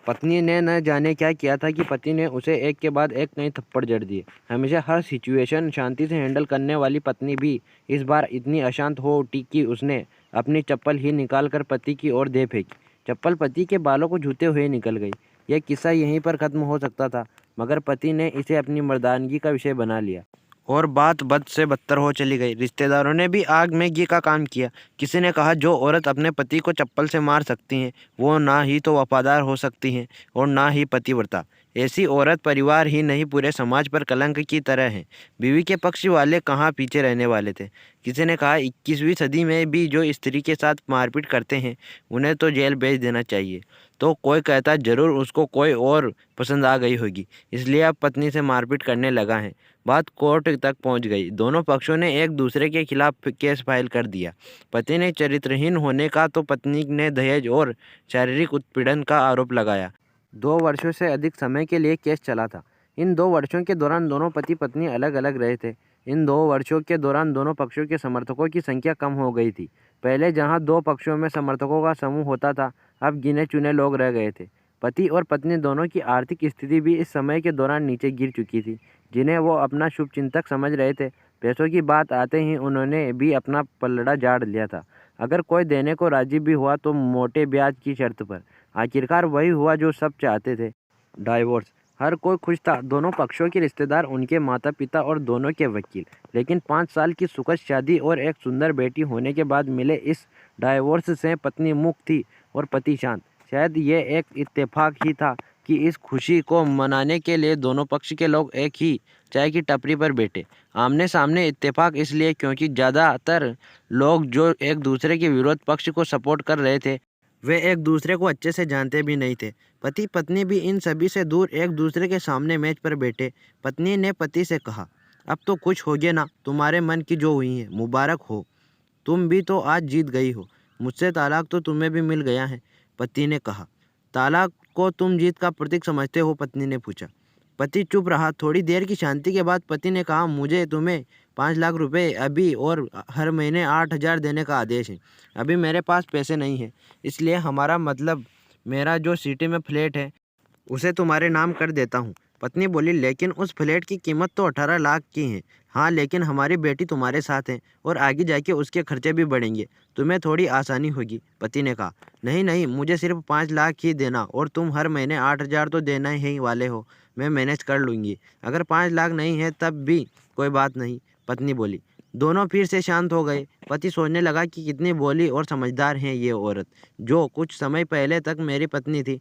पत्नी ने न जाने क्या किया था कि पति ने उसे एक के बाद एक नए थप्पड़ जड़ दिए। हमेशा हर सिचुएशन शांति से हैंडल करने वाली पत्नी भी इस बार इतनी अशांत हो उठी कि उसने अपनी चप्पल ही निकाल कर पति की ओर दे फेंकी। चप्पल पति के बालों को छूते हुए निकल गई। यह किस्सा यहीं पर खत्म हो सकता था, मगर पति ने इसे अपनी मर्दानगी का विषय बना लिया और बात बद से बदतर हो चली गई। रिश्तेदारों ने भी आग में घी का काम किया। किसी ने कहा, जो औरत अपने पति को चप्पल से मार सकती हैं वो ना ही तो वफादार हो सकती हैं और ना ही पतिव्रता। ऐसी औरत परिवार ही नहीं पूरे समाज पर कलंक की तरह है। बीवी के पक्ष वाले कहाँ पीछे रहने वाले थे। किसी ने कहा, 21वीं सदी में भी जो स्त्री के साथ मारपीट करते हैं उन्हें तो जेल भेज देना चाहिए। तो कोई कहता, जरूर उसको कोई और पसंद आ गई होगी, इसलिए अब पत्नी से मारपीट करने लगा है। बात कोर्ट तक पहुंच गई। दोनों पक्षों ने एक दूसरे के खिलाफ केस फाइल कर दिया। पति ने चरित्रहीन होने का तो पत्नी ने दहेज और शारीरिक उत्पीड़न का आरोप लगाया। 2 वर्षों से अधिक समय के लिए केस चला था। इन 2 वर्षों के दौरान दोनों पति पत्नी अलग अलग रहे थे। इन 2 वर्षों के दौरान दोनों पक्षों के समर्थकों की संख्या कम हो गई थी। पहले जहां 2 पक्षों में समर्थकों का समूह होता था, अब गिने चुने लोग रह गए थे। पति और पत्नी दोनों की आर्थिक स्थिति भी इस समय के दौरान नीचे गिर चुकी थी, जिन्हें वो अपना शुभचिंतक समझ रहे थे। पैसों की बात आते ही उन्होंने भी अपना पलड़ा झाड़ लिया था। अगर कोई देने को राजी भी हुआ तो मोटे ब्याज की शर्त पर। आखिरकार वही हुआ जो सब चाहते थे, डाइवोर्स। हर कोई खुश था, दोनों पक्षों के रिश्तेदार, उनके माता पिता और दोनों के वकील। लेकिन 5 साल की सुखद शादी और एक सुंदर बेटी होने के बाद मिले इस डाइवोर्स से पत्नी मुक्त थी और पति शांत। शायद ये एक इत्तेफाक ही था कि इस खुशी को मनाने के लिए दोनों पक्ष के लोग एक ही चाय की टपरी पर बैठे। आमने सामने इत्तेफाक इसलिए क्योंकि ज़्यादातर लोग जो एक दूसरे के विरोध पक्ष को सपोर्ट कर रहे थे वे एक दूसरे को अच्छे से जानते भी नहीं थे। पति पत्नी भी इन सभी से दूर एक दूसरे के सामने मेज पर बैठे। पत्नी ने पति से कहा, अब तो खुश हो गए ना, तुम्हारे मन की जो हुई है मुबारक हो, तुम भी तो आज जीत गई हो। मुझसे तालाक तो तुम्हें भी मिल गया है। पति ने कहा, तालाक को तुम जीत का प्रतीक समझते हो? पत्नी ने पूछा। पति चुप रहा। थोड़ी देर की शांति के बाद पति ने कहा, मुझे तुम्हें 5 लाख रुपए अभी और हर महीने 8,000 देने का आदेश है। अभी मेरे पास पैसे नहीं है, इसलिए हमारा मतलब मेरा जो सिटी में फ्लैट है उसे तुम्हारे नाम कर देता हूँ। पत्नी बोली, लेकिन उस फ्लैट की कीमत तो 18 लाख की है। हाँ, लेकिन हमारी बेटी तुम्हारे साथ है और आगे जाके उसके खर्चे भी बढ़ेंगे, तुम्हें थोड़ी आसानी होगी। पति ने कहा, नहीं नहीं, मुझे सिर्फ 5 लाख ही देना और तुम हर महीने 8,000 तो देना ही वाले हो। मैं मैनेज कर लूँगी। अगर 5 लाख नहीं है तब भी कोई बात नहीं, पत्नी बोली। दोनों फिर से शांत हो गए। पति सोचने लगा कि कितनी भोली और समझदार है ये औरत, जो कुछ समय पहले तक मेरी पत्नी थी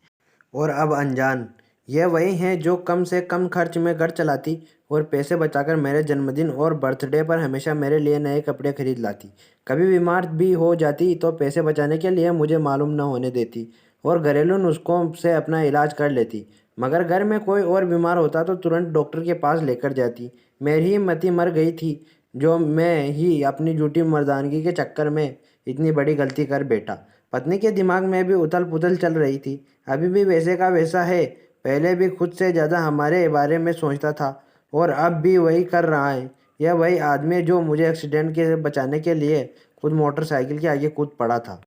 और अब अनजान। यह वही हैं जो कम से कम खर्च में घर चलाती और पैसे बचाकर मेरे जन्मदिन और बर्थडे पर हमेशा मेरे लिए नए कपड़े खरीद लाती। कभी बीमार भी हो जाती तो पैसे बचाने के लिए मुझे मालूम न होने देती और घरेलू नुस्खों से अपना इलाज कर लेती। मगर घर में कोई और बीमार होता तो तुरंत डॉक्टर के पास लेकर जाती। मेरी ही मति मर गई थी, जो मैं ही अपनी झूठी मर्दानगी के चक्कर में इतनी बड़ी गलती कर बैठा। पत्नी के दिमाग में भी उथल पुथल चल रही थी। अभी भी वैसे का वैसा है। पहले भी खुद से ज़्यादा हमारे बारे में सोचता था और अब भी वही कर रहा है। यह वही आदमी है जो मुझे एक्सीडेंट के बचाने के लिए खुद मोटरसाइकिल के आगे कूद पड़ा था।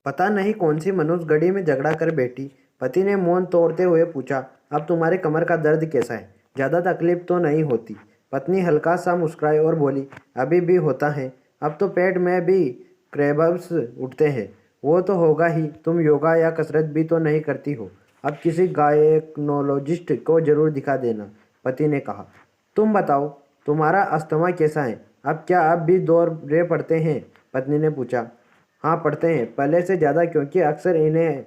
पता नहीं कौन सी मनुष्य गड़ी में झगड़ा कर बैठी। पति ने मौन तोड़ते हुए पूछा, अब तुम्हारे कमर का दर्द कैसा है? ज़्यादा तकलीफ तो नहीं होती? पत्नी हल्का सा मुस्कुराई और बोली, अभी भी होता है। अब तो पेट में भी क्रैब्स उठते हैं। वो तो होगा ही। तुम योगा या कसरत भी तो नहीं करती हो। अब किसी गायकोनोलॉजिस्ट को जरूर दिखा देना, पति ने कहा। तुम बताओ, तुम्हारा अस्थमा कैसा है? अब क्या अब भी दौरे पड़ते हैं? पत्नी ने पूछा। हाँ, पड़ते हैं, पहले से ज़्यादा, क्योंकि अक्सर इन्हें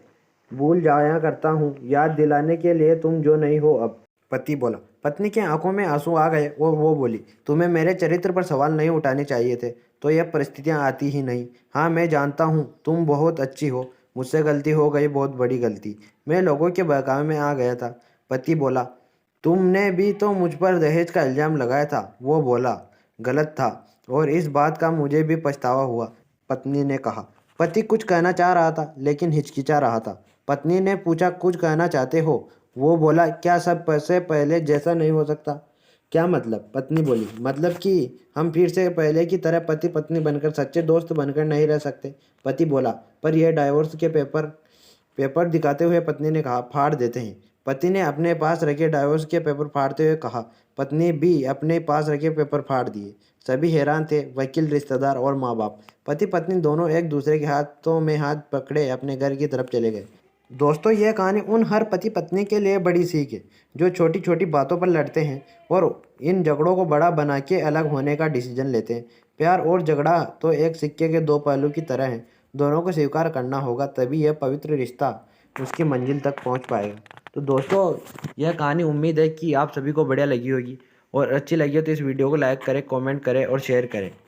भूल जाया करता हूँ, याद दिलाने के लिए तुम जो नहीं हो अब, पति बोला। पत्नी की आंखों में आंसू आ गए और वो बोली, तुम्हें मेरे चरित्र पर सवाल नहीं उठाने चाहिए थे तो यह परिस्थितियाँ आती ही नहीं। हाँ, मैं जानता हूँ तुम बहुत अच्छी हो। मुझसे गलती हो गई, बहुत बड़ी गलती। मैं लोगों के बहकावे में आ गया था। पति बोला, तुमने भी तो मुझ पर दहेज का इल्ज़ाम लगाया था। वो बोला, गलत था और इस बात का मुझे भी पछतावा हुआ, पत्नी ने कहा। पति कुछ कहना चाह रहा था लेकिन हिचकिचा रहा था। पत्नी ने पूछा, कुछ कहना चाहते हो? वो बोला, क्या सब से पहले जैसा नहीं हो सकता? क्या मतलब? पत्नी बोली, मतलब कि हम फिर से पहले की तरह पति पत्नी बनकर, सच्चे दोस्त बनकर नहीं रह सकते। पति बोला, पर यह डाइवोर्स के पेपर पेपर दिखाते हुए पत्नी ने कहा, फाड़ देते हैं। पति ने अपने पास रखे डाइवोर्स के पेपर फाड़ते हुए कहा। पत्नी भी अपने पास रखे पेपर फाड़ दिए। सभी हैरान थे, वकील, रिश्तेदार और माँ बाप। पति पत्नी दोनों एक दूसरे के हाथों में हाथ पकड़े अपने घर की तरफ चले गए। दोस्तों, यह कहानी उन हर पति पत्नी के लिए बड़ी सीख है जो छोटी छोटी बातों पर लड़ते हैं और इन झगड़ों को बड़ा बना के अलग होने का डिसीजन लेते हैं। प्यार और झगड़ा तो एक सिक्के के दो पहलू की तरह हैं। दोनों को स्वीकार करना होगा, तभी यह पवित्र रिश्ता उसकी मंजिल तक पहुंच पाएगा। तो दोस्तों, यह कहानी उम्मीद है कि आप सभी को बढ़िया लगी होगी, और अच्छी लगी हो तो इस वीडियो को लाइक करें, कमेंट करें और शेयर करें।